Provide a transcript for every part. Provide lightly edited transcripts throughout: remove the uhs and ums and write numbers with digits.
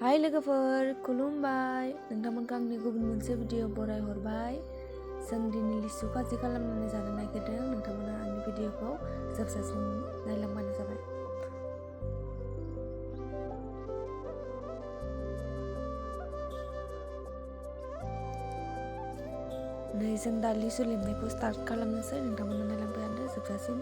हाय लोगोफोर खुलुमबाय नोंथांमोनखौ आंनि गुबुन मोनसे भिडिअ बरायहरबाय जों दिनै लिसु खाजि खालामनानै जानो नागिरदों नोंथांमोना आंनि भिडिअखौ जोबजासिम नायलांबानो जाबाय। नै जों दा लिसु लेमनायखौ स्टार्ट खालामनोसै नोंथांमोना नायलांबायानो जोबजासिम।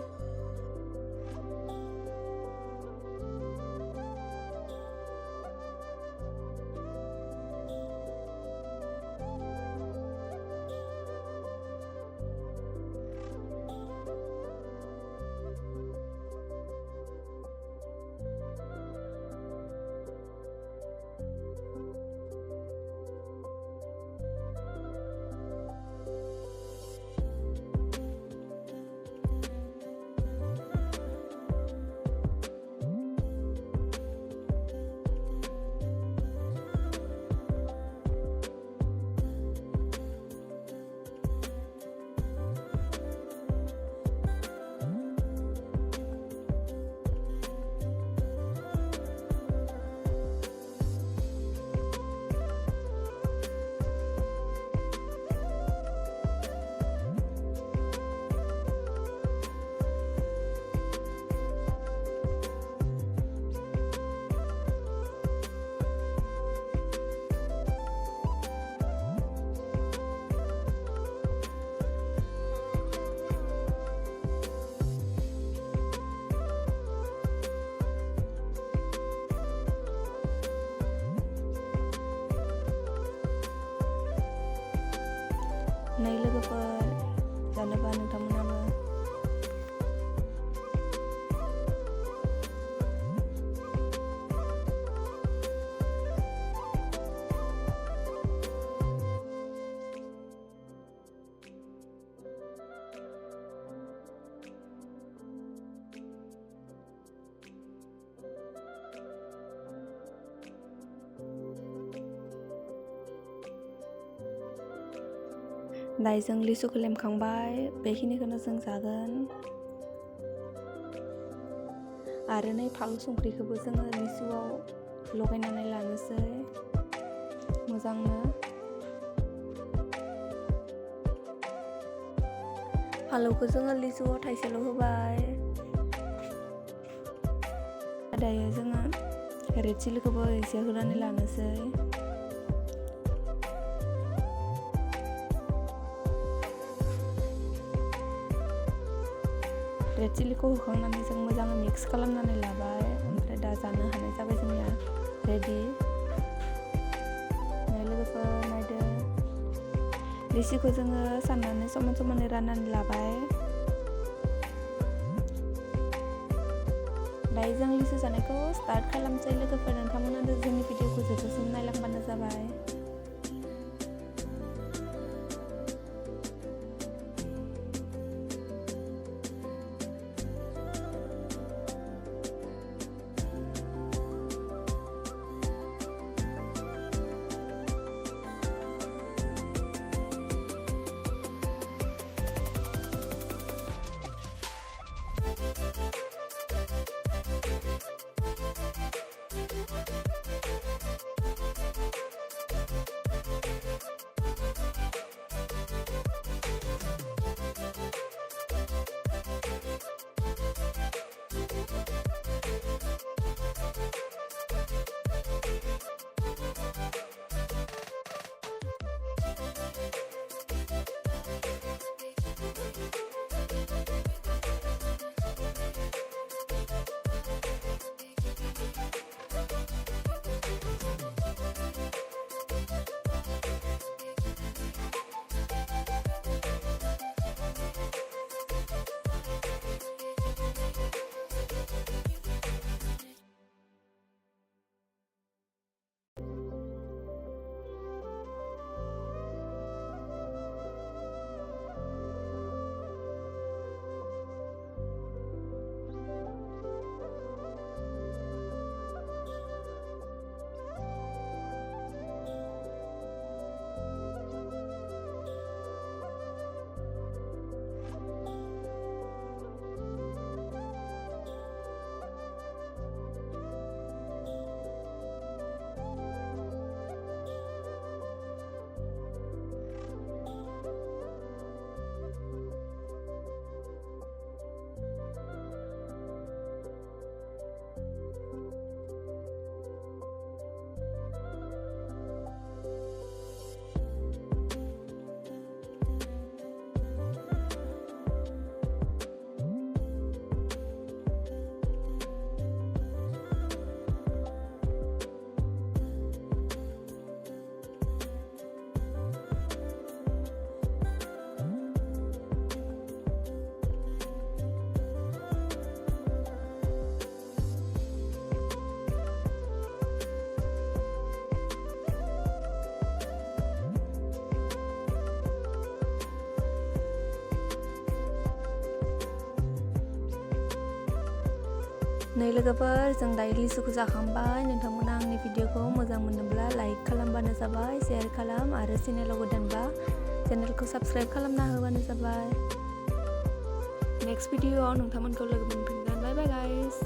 नै लोगोफोर जानोबा नोंथांमोनाबो दायो जों लिसुखौ लेमखांबाय बेखिनिखौनो जों जागोन आरो नै फानलु संख्रिखौबो जोङो लिसुआव लगायनानै लानोसै मोजांनो। फानलुखौ जोङो लिसुआव थाइसेल' होबाय। दायो जोङो रेड चिलिखौबो एसे होनानै लानोसै। रेड चिलिखौ होखांनानै जों मोजाङै मिक्स खालामनानै लाबाय ओमफ्राय दा जानो हानाय जाबाय जोंनिया रेडि। लोगोफोर नायदो लिसुखौ जोङो साननानै समान समानै राननानै लाबाय। दायो जों लिसु जानायखौ स्टार्ट खालामसै लोगोफोर नोंथांमोना जोंनि भिडिअखौ जोबजासिम नायलांबानो जाबाय। नै लोगोफोर, जों दायो लिसुखौ जाखांबाय। नोंथांमोना आंनि भिडिअखौ मोजां मोनोब्ला लाइक खालामबानो जाबाय, शेयार खालाम आरो चेनेलाव गोदानबा चेनेलखौ साबस्क्राइब खालामना होबानो जाबाय। नेक्स्ट भिडिअआव नोंथांमोनखौ लोगो मोनफिनगोन। Bye bye guys.